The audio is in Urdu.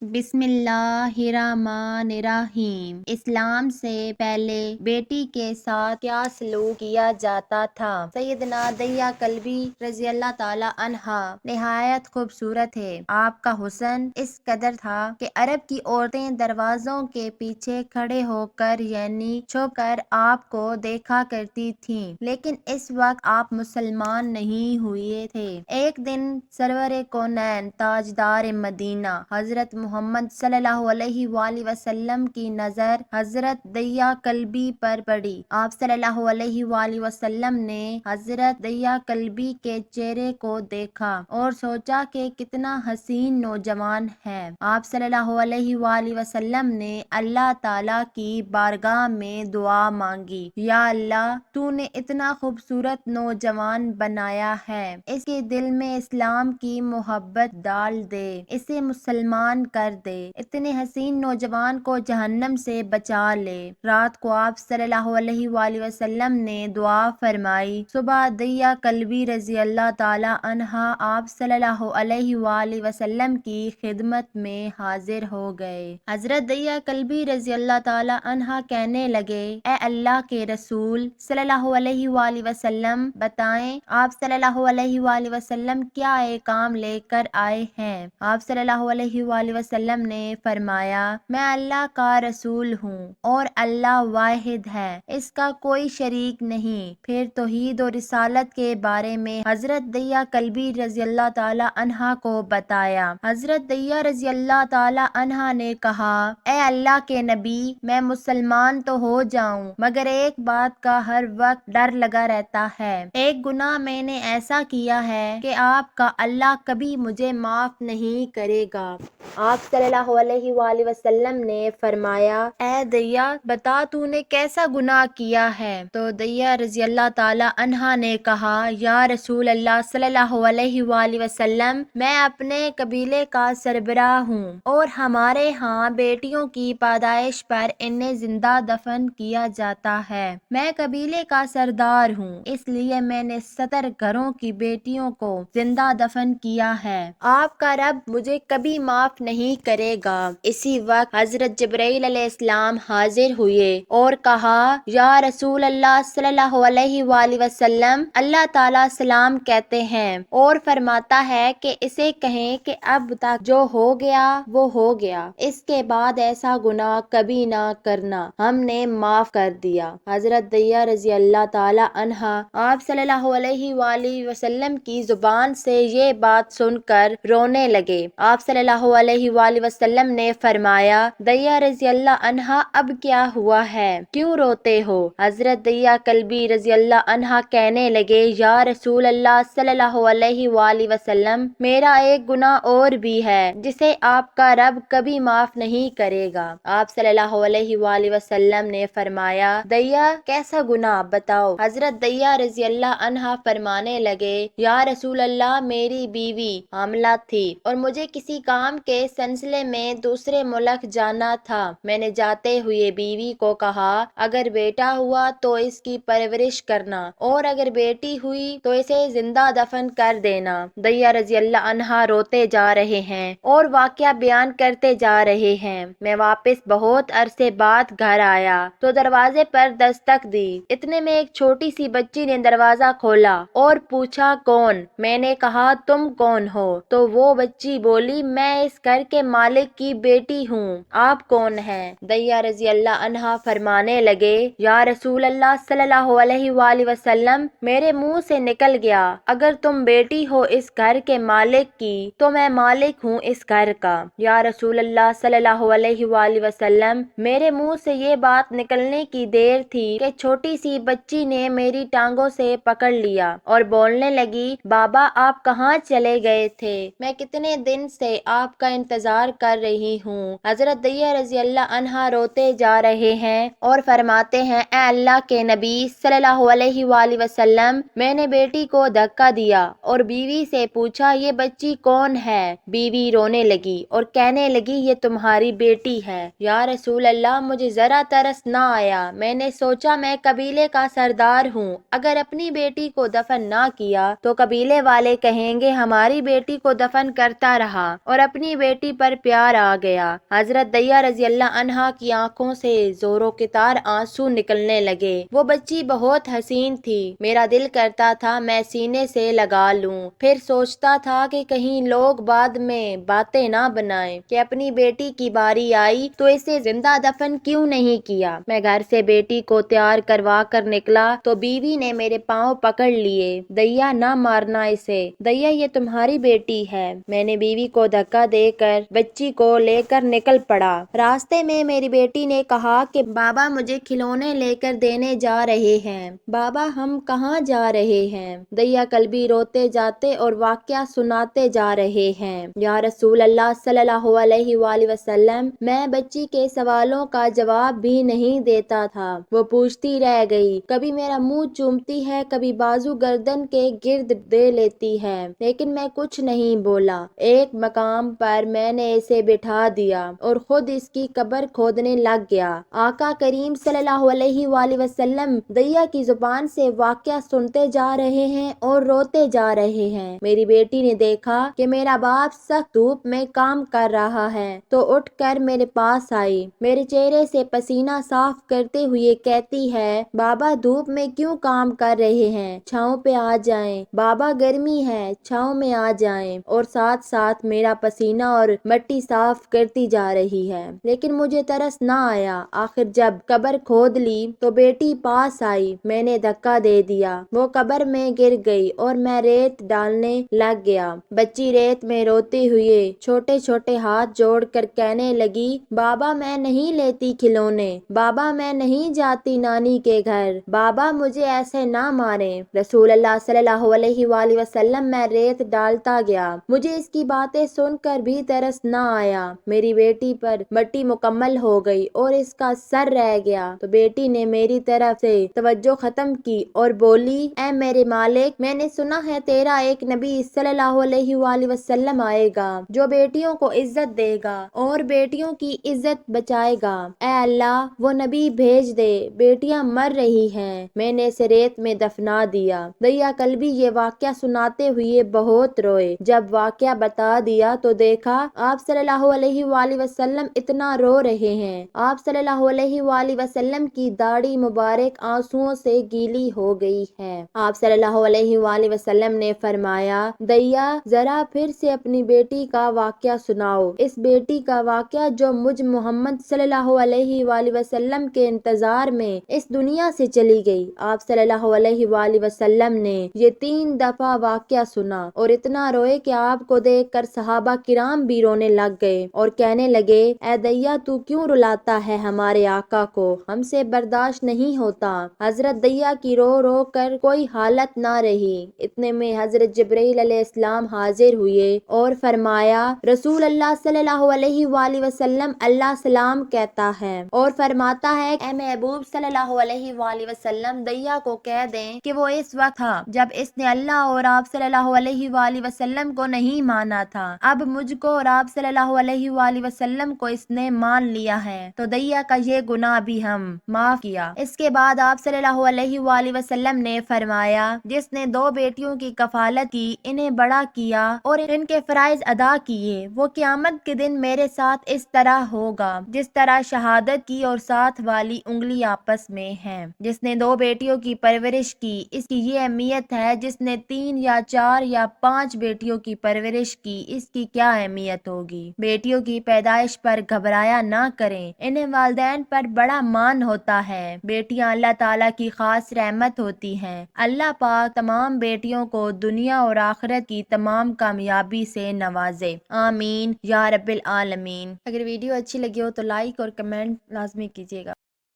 بسم اللہ الرحمن الرحیم۔ اسلام سے پہلے بیٹی کے ساتھ کیا سلوک کیا جاتا تھا؟ سیدنا دیا کلبی رضی اللہ تعالی عنہا نہایت خوبصورت ہے۔ آپ کا حسن اس قدر تھا کہ عرب کی عورتیں دروازوں کے پیچھے کھڑے ہو کر یعنی چھپ کر آپ کو دیکھا کرتی تھیں، لیکن اس وقت آپ مسلمان نہیں ہوئے تھے۔ ایک دن سرور کونین تاجدار مدینہ حضرت محمد صلی اللہ علیہ وآلہ وسلم کی نظر حضرت دیا کلبی پر پڑی۔ آپ صلی اللہ علیہ وآلہ وسلم نے حضرت دیا کلبی کے چہرے کو دیکھا اور سوچا کہ کتنا حسین نوجوان ہے۔ آپ صلی اللہ علیہ وآلہ وسلم نے اللہ تعالیٰ کی بارگاہ میں دعا مانگی، یا اللہ، تو نے اتنا خوبصورت نوجوان بنایا ہے، اس کے دل میں اسلام کی محبت ڈال دے، اسے مسلمان کر دے، اتنے حسین نوجوان کو جہنم سے بچا لے۔ رات کو آپ صلی اللہ علیہ وآلہ وسلم نے دعا فرمائی۔ صبح دیا کلبی رضی اللہ تعالی عنہا آپ صلی اللہ علیہ وآلہ وسلم کی خدمت میں حاضر ہو گئے۔ حضرت دیا کلبی رضی اللہ تعالی عنہا کہنے لگے، اے اللہ کے رسول صلی اللہ علیہ وآلہ وسلم، بتائیں آپ صلی اللہ علیہ وآلہ وسلم کیا ایک کام لے کر آئے ہیں؟ آپ صلی اللہ علیہ وآلہ وسلم نے فرمایا، میں اللہ کا رسول ہوں اور اللہ واحد ہے، اس کا کوئی شریک نہیں۔ پھر توحید و رسالت کے بارے میں حضرت دیا کلبی رضی اللہ تعالی عنہا کو بتایا۔ حضرت دیا رضی اللہ تعالی عنہا نے کہا، اے اللہ کے نبی، میں مسلمان تو ہو جاؤں مگر ایک بات کا ہر وقت ڈر لگا رہتا ہے۔ ایک گناہ میں نے ایسا کیا ہے کہ آپ کا اللہ کبھی مجھے معاف نہیں کرے گا۔ آپ صلی اللہ علیہ وآلہ وسلم نے فرمایا، اے دیا، بتا تو نے کیسا گناہ کیا ہے؟ تو دیا رضی اللہ تعالی عنہا نے کہا، یا رسول اللہ صلی اللہ علیہ وآلہ وسلم، میں اپنے قبیلے کا سربراہ ہوں اور ہمارے ہاں بیٹیوں کی پیدائش پر انہیں زندہ دفن کیا جاتا ہے۔ میں قبیلے کا سردار ہوں، اس لیے میں نے 70 گھروں کی بیٹیوں کو زندہ دفن کیا ہے۔ آپ کا رب مجھے کبھی معاف نہیں کرے گا۔ اسی وقت حضرت جبرائیل علیہ السلام حاضر ہوئے اور کہا، یا رسول اللہ صلی اللہ علیہ وآلہ وسلم، اللہ تعالیٰ سلام کہتے ہیں اور فرماتا ہے کہ اسے کہیں کہ اب تک جو ہو گیا وہ ہو گیا، اس کے بعد ایسا گناہ کبھی نہ کرنا، ہم نے معاف کر دیا۔ حضرت دیا رضی اللہ تعالی عنہا آپ صلی اللہ علیہ وآلہ وسلم کی زبان سے یہ بات سن کر رونے لگے۔ آپ صلی اللہ علیہ وآلہ وسلم نے فرمایا، دیا رضی اللہ عنہا، اب کیا ہوا ہے، کیوں روتے ہو؟ حضرت دیا کلبی رضی اللہ عنہا کہنے لگے، یا رسول اللہ صلی اللہ علیہ وآلہ وسلم، میرا ایک گناہ اور بھی ہے جسے آپ کا رب کبھی معاف نہیں کرے گا۔ آپ صلی اللہ علیہ وآلہ وسلم نے فرمایا، دیا، کیسا گناہ بتاؤ؟ حضرت دیا رضی اللہ عنہا فرمانے لگے، یا رسول اللہ، میری بیوی حاملہ تھی اور مجھے کسی کام کے سلسلے میں دوسرے ملک جانا تھا۔ میں نے جاتے ہوئے بیوی کو کہا، اگر بیٹا ہوا تو اس کی پرورش کرنا اور اگر بیٹی ہوئی تو اسے زندہ دفن کر دینا۔ دیا رضی اللہ عنہا روتے جا رہے ہیں اور واقعہ بیان کرتے جا رہے ہیں، میں واپس بہت عرصے بعد گھر آیا تو دروازے پر دستک دی، اتنے میں ایک چھوٹی سی بچی نے دروازہ کھولا اور پوچھا، کون؟ میں نے کہا، تم کون ہو؟ تو وہ بچی بولی، میں اس گھر کے مالک کی بیٹی ہوں، آپ کون ہیں؟ دیا رضی اللہ عنہا فرمانے لگے، یا رسول اللہ صلی اللہ علیہ وآلہ وسلم، میرے منہ سے نکل گیا، اگر تم بیٹی ہو اس گھر کے مالک کی تو میں مالک ہوں اس گھر کا۔ یا رسول اللہ صلی اللہ علیہ وآلہ وسلم، میرے منہ سے یہ بات نکلنے کی دیر تھی کہ چھوٹی سی بچی نے میری ٹانگوں سے پکڑ لیا اور بولنے لگی، بابا آپ کہاں چلے گئے تھے؟ میں کتنے دن سے آپ کا انتظار کر رہی ہوں۔ حضرت دیا رضی اللہ عنہا روتے جا رہے ہیں اور فرماتے ہیں، اے اللہ کے نبی صلی اللہ علیہ وآلہ وسلم، میں نے بیٹی کو دھکا دیا اور بیوی سے پوچھا، یہ بچی کون ہے؟ بیوی رونے لگی اور کہنے لگی، یہ تمہاری بیٹی ہے۔ یا رسول اللہ، مجھے ذرا ترس نہ آیا، میں نے سوچا میں قبیلے کا سردار ہوں، اگر اپنی بیٹی کو دفن نہ کیا تو قبیلے والے کہیں گے ہماری بیٹی کو دفن کرتا رہا اور اپنی بیٹی بیٹی پر پیار آ گیا۔ حضرت دیا رضی اللہ عنہا کی آنکھوں سے زوروں کے تار آنسو نکلنے لگے۔ وہ بچی بہت حسین تھی، میرا دل کرتا تھا میں سینے سے لگا لوں، پھر سوچتا تھا کہ کہیں لوگ بعد میں باتیں نہ بنائیں کہ اپنی بیٹی کی باری آئی تو اسے زندہ دفن کیوں نہیں کیا۔ میں گھر سے بیٹی کو تیار کروا کر نکلا تو بیوی نے میرے پاؤں پکڑ لیے، دیا نہ مارنا اسے، دیا یہ تمہاری بیٹی ہے۔ میں نے بیوی کو دھکا دے کر بچی کو لے کر نکل پڑا۔ راستے میں میری بیٹی نے کہا کہ بابا مجھے کھلونے لے کر دینے جا رہے ہیں۔ بابا ہم کہاں جا رہے ہیں؟ دیا کلبی روتے جاتے اور واقعہ سناتے جا رہے ہیں۔ یا رسول اللہ صلی اللہ علیہ وآلہ وسلم، میں بچی کے سوالوں کا جواب بھی نہیں دیتا تھا، وہ پوچھتی رہ گئی، کبھی میرا منہ چومتی ہے، کبھی بازو گردن کے گرد دے لیتی ہے، لیکن میں کچھ نہیں بولا۔ ایک مقام پر میں نے اسے بٹھا دیا اور خود اس کی قبر کھودنے لگ گیا۔ آقا کریم صلی اللہ علیہ وآلہ وسلم دیا کی زبان سے واقعہ سنتے جا رہے ہیں اور روتے جا رہے ہیں۔ میری بیٹی نے دیکھا کہ میرا باپ سخت دھوپ میں کام کر رہا ہے تو اٹھ کر میرے پاس آئی، میرے چہرے سے پسینہ صاف کرتے ہوئے کہتی ہے، بابا دھوپ میں کیوں کام کر رہے ہیں؟ چھاؤں پہ آ جائیں، بابا گرمی ہے، چھاؤں میں آ جائیں، اور ساتھ ساتھ میرا پسینہ اور مٹی صاف کرتی جا رہی ہے۔ لیکن مجھے ترس نہ آیا۔ آخر جب قبر کھود لی تو بیٹی پاس آئی، میں نے دھکا دے دیا، وہ قبر میں گر گئی اور میں ریت ڈالنے لگ گیا۔ بچی ریت میں روتے ہوئے چھوٹے چھوٹے ہاتھ جوڑ کر کہنے لگی، بابا میں نہیں لیتی کھلونے، بابا میں نہیں جاتی نانی کے گھر، بابا مجھے ایسے نہ ماریں۔ رسول اللہ صلی اللہ علیہ وآلہ وسلم، میں ریت ڈالتا گیا، مجھے اس کی باتیں سن کر بھی ترس نہ آیا۔ میری بیٹی پر مٹی مکمل ہو گئی اور اس کا سر رہ گیا تو بیٹی نے میری طرف سے توجہ ختم کی اور بولی، اے میرے مالک، میں نے سنا ہے تیرا ایک نبی صلی اللہ علیہ وآلہ وسلم آئے گا جو بیٹیوں کو عزت دے گا اور بیٹیوں کی عزت بچائے گا۔ اے اللہ وہ نبی بھیج دے، بیٹیاں مر رہی ہیں۔ میں نے اسے ریت میں دفنا دیا۔ دیا کلبی یہ واقعہ سناتے ہوئے بہت روئے۔ جب واقعہ بتا دیا تو دیکھا آپ صلی اللہ علیہ وآلہ وسلم اتنا رو رہے ہیں۔ آپ صلی اللہ علیہ وآلہ وسلم کی داڑھی مبارک آنسوؤں سے گیلی ہو گئی ہے۔ آپ صلی اللہ علیہ وآلہ وسلم نے فرمایا، دیا ذرا پھر سے اپنی بیٹی کا واقعہ سناؤ، اس بیٹی کا واقعہ جو مجھ محمد صلی اللہ علیہ وآلہ وسلم کے انتظار میں اس دنیا سے چلی گئی۔ آپ صلی اللہ علیہ وآلہ وسلم نے یہ 3 دفعہ واقعہ سنا اور اتنا روئے کہ آپ کو دیکھ کر صحابہ کرام بھی رونے لگ گئے اور کہنے لگے، اے دیا تو کیوں رلاتا ہے ہمارے آقا کو، ہم سے برداشت نہیں ہوتا۔ حضرت دیا کی رو رو کر کوئی حالت نہ رہی۔ اتنے میں حضرت جبرائیل علیہ السلام حاضر ہوئے اور فرمایا، رسول اللہ صلی اللہ علیہ وآلہ وسلم اللہ سلام کہتا ہے اور فرماتا ہے، اے محبوب صلی اللہ علیہ وآلہ وسلم دیا کو کہہ دیں کہ وہ اس وقت تھا جب اس نے اللہ اور آپ صلی اللہ علیہ وآلہ وسلم کو نہیں مانا تھا، اب مجھ کو اور آپ صلی اللہ علیہ وآلہ وسلم کو اس نے مان لیا ہے تو دیا کا یہ گناہ بھی ہم معاف کیا۔ اس کے بعد آپ صلی اللہ علیہ وآلہ وسلم نے فرمایا، جس نے 2 بیٹیوں کی کفالت کی، انہیں بڑا کیا اور ان کے فرائض ادا کیے، وہ قیامت کے دن میرے ساتھ اس طرح ہوگا جس طرح شہادت کی اور ساتھ والی انگلی آپس میں ہیں۔ جس نے 2 بیٹیوں کی پرورش کی، اس کی یہ اہمیت ہے، جس نے 3 یا 4 یا 5 بیٹیوں کی پرورش کی، اس کی کیا اہمیت ہوگی۔ بیٹیوں کی پیدائش پر گھبرایا نہ کریں، انہیں والدین پر بڑا مان ہوتا ہے۔ بیٹیاں اللہ تعالیٰ کی خاص رحمت ہوتی ہیں۔ اللہ پاک تمام بیٹیوں کو دنیا اور آخرت کی تمام کامیابی سے نوازے، آمین یا رب العالمین۔ اگر ویڈیو اچھی لگی ہو تو لائک اور کمنٹ لازمی کیجیے گا۔